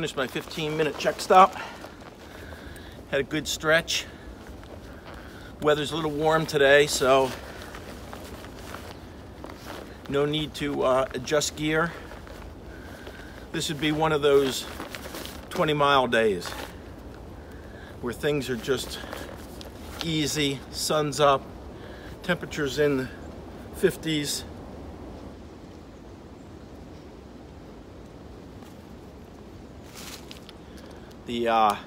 finished my 15-minute check stop. Had a good stretch. Weather's a little warm today, so no need to adjust gear. This would be one of those 20-mile days where things are just easy, sun's up, temperatures in the 50s. The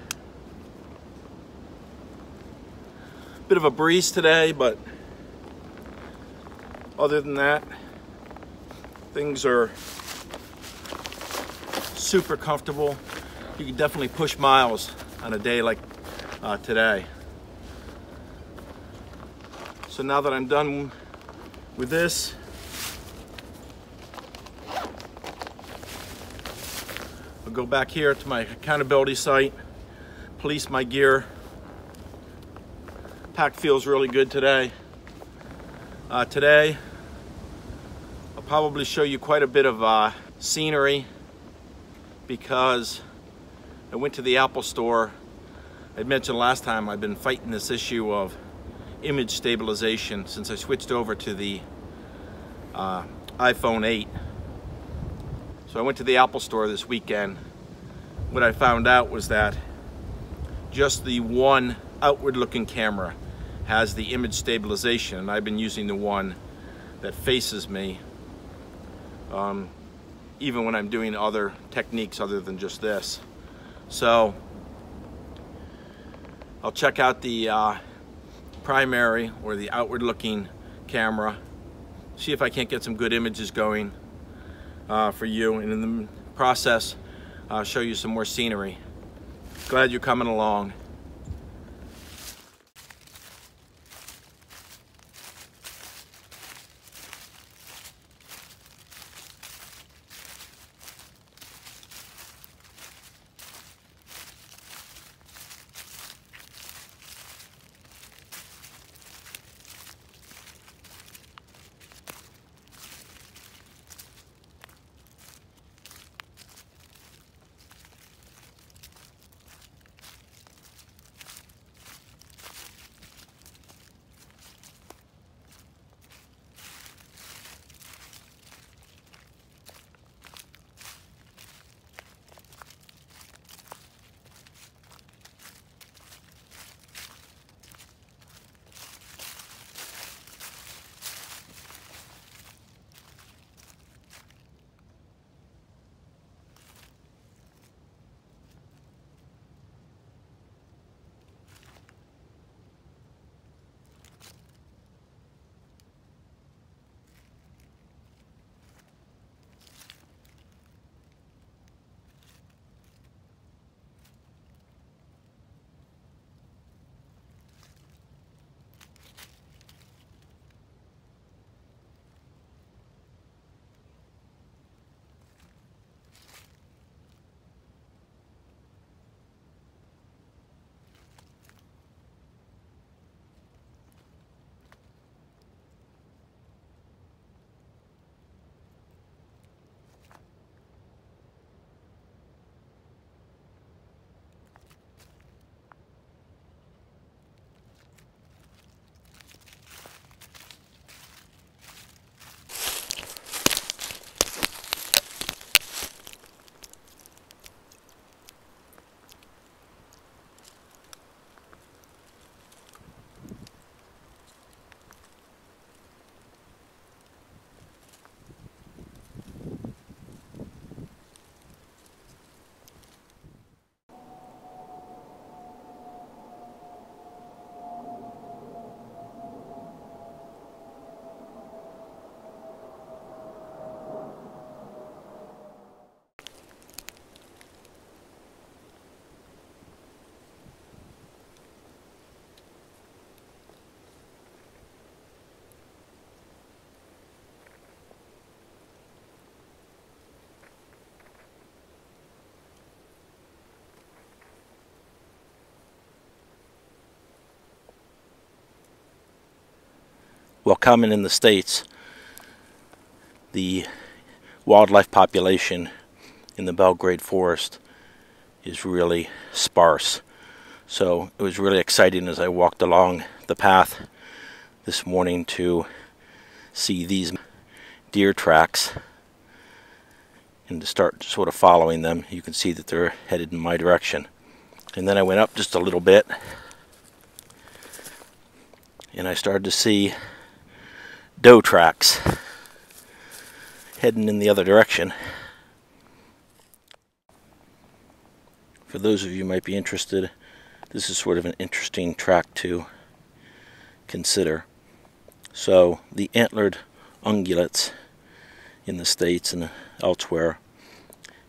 bit of a breeze today, but other than that, things are super comfortable. You can definitely push miles on a day like today. So now that I'm done with this, I'll go back here to my accountability site, police my gear. Pack feels really good today. Today, I'll probably show you quite a bit of scenery because I went to the Apple store. I mentioned last time I've been fighting this issue of image stabilization since I switched over to the iPhone 8. So I went to the Apple store this weekend. What I found out was that just the one outward looking camera has the image stabilization, and I've been using the one that faces me even when I'm doing other techniques other than just this. So I'll check out the primary or the outward looking camera, see if I can't get some good images going for you, and in the process I'll show you some more scenery. Glad you're coming along. Well, common in the States, the wildlife population in the Belgrade forest is really sparse. So it was really exciting as I walked along the path this morning to see these deer tracks and to start sort of following them. You can see that they're headed in my direction. And then I went up just a little bit and I started to see doe tracks heading in the other direction. For those of you who might be interested, this is sort of an interesting track to consider. So the antlered ungulates in the States and elsewhere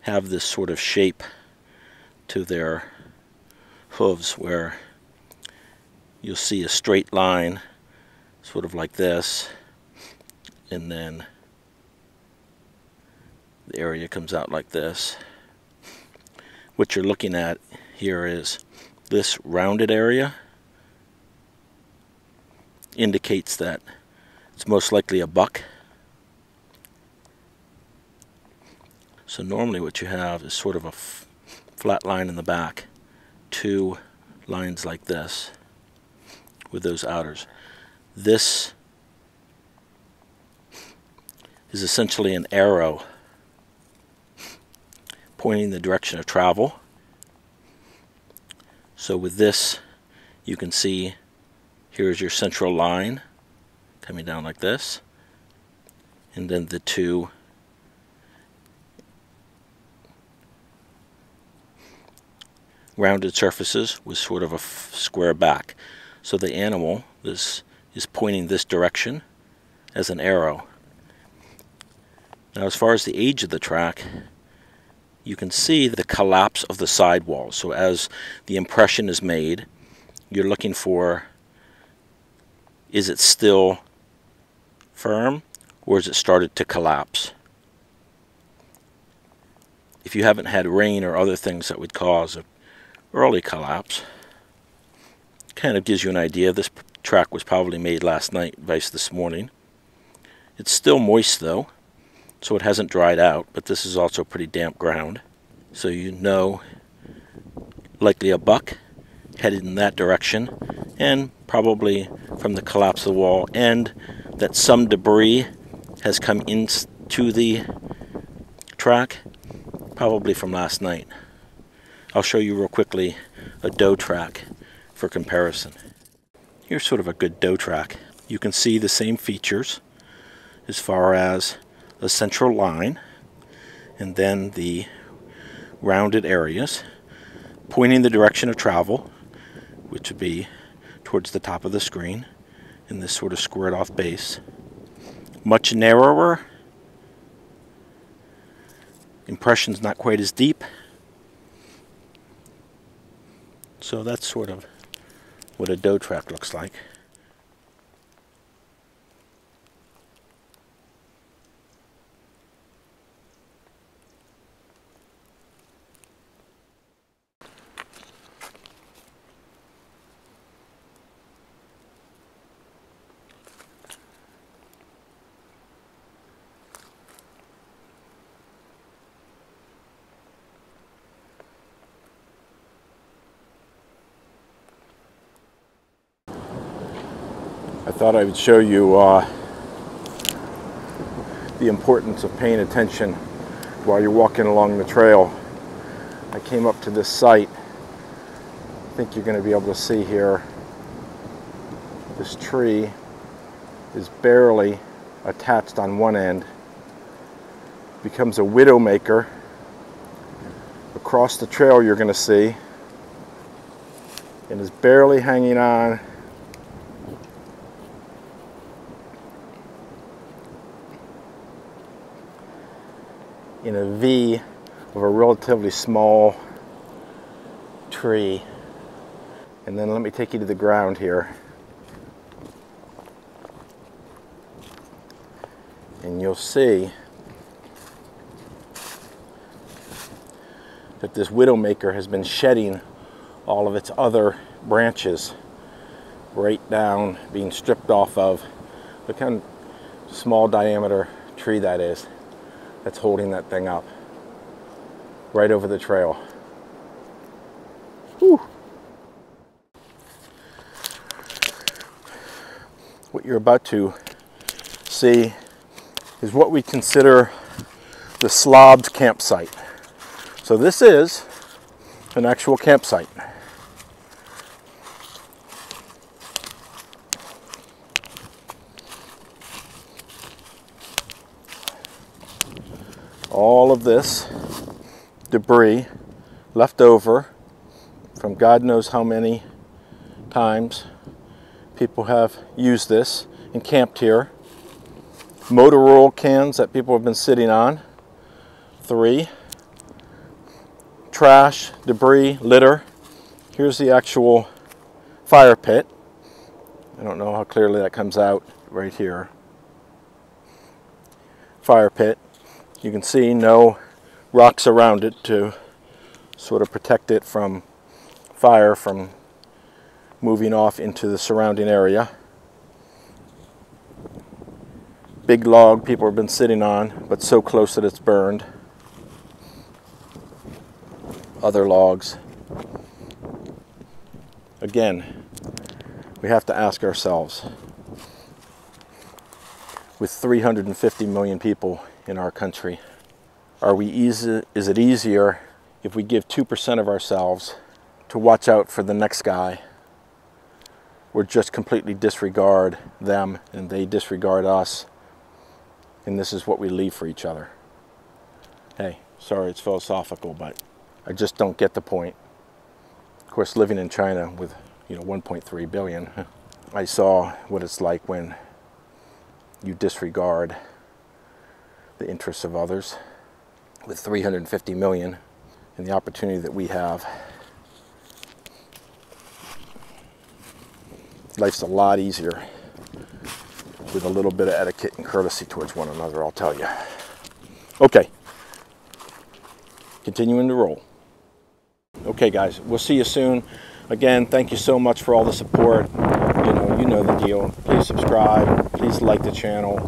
have this sort of shape to their hooves where you'll see a straight line sort of like this, and then the area comes out like this. What you're looking at here is this rounded area indicates that it's most likely a buck. So normally what you have is sort of a flat line in the back, two lines like this with those outers. This is essentially an arrow pointing the direction of travel. So with this, you can see here's your central line coming down like this, and then the two rounded surfaces with sort of a square back. So the animal is pointing this direction as an arrow. Now as far as the age of the track, you can see the collapse of the sidewall. So as the impression is made, you're looking for, is it still firm or has it started to collapse? If you haven't had rain or other things that would cause an early collapse, kind of gives you an idea. This track was probably made last night, vice this morning. It's still moist though, so it hasn't dried out, but this is also pretty damp ground. So you know, likely a buck headed in that direction, and probably from the collapse of the wall, and that some debris has come into the track, probably from last night. I'll show you real quickly a doe track for comparison. Here's sort of a good doe track. You can see the same features as far as a central line and then the rounded areas pointing the direction of travel, which would be towards the top of the screen in this sort of squared off base. Much narrower, impression's not quite as deep. So that's sort of what a doe track looks like. I thought I would show you the importance of paying attention while you're walking along the trail. I came up to this site. I think you're going to be able to see here. This tree is barely attached on one end. Becomes a widowmaker. Across the trail you're going to see, and is barely hanging on in a V of a relatively small tree. And then let me take you to the ground here. And you'll see that this widowmaker has been shedding all of its other branches right down, being stripped off of. Look how small diameter tree that is. That's holding that thing up right over the trail. you're about to see is what we consider the slobbed campsite. So this is an actual campsite. All of this debris left over from God knows how many times people have used this and camped here. Motor oil cans that people have been sitting on. 3. Trash, debris, litter. Here's the actual fire pit. I don't know how clearly that comes out right here. Fire pit. You can see no rocks around it to sort of protect it from fire from moving off into the surrounding area. Big log people have been sitting on, but so close that it's burned. Other logs. Again, we have to ask ourselves, with 350 million people in our country, is it easier if we give 2% of ourselves to watch out for the next guy, or just completely disregard them and they disregard us, and this is what we leave for each other? Hey, sorry it's philosophical, but I just don't get the point. Of course, living in China with 1.3 billion, I saw what it's like when you disregard the interests of others. With 350 million and the opportunity that we have, life's a lot easier with a little bit of etiquette and courtesy towards one another, I'll tell you. Okay, continuing to roll. Okay guys, we'll see you soon. Again, thank you so much for all the support. You know the deal. Please subscribe, please like the channel,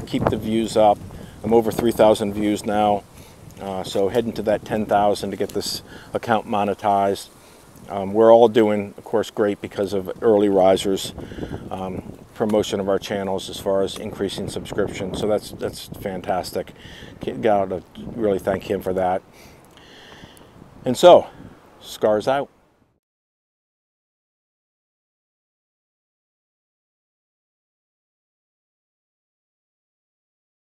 keep the views up. I'm over 3,000 views now, so heading to that 10,000 to get this account monetized. We're all doing, of course, great because of early risers, promotion of our channels as far as increasing subscription. So that's fantastic. Got to really thank him for that. And so, Scars out.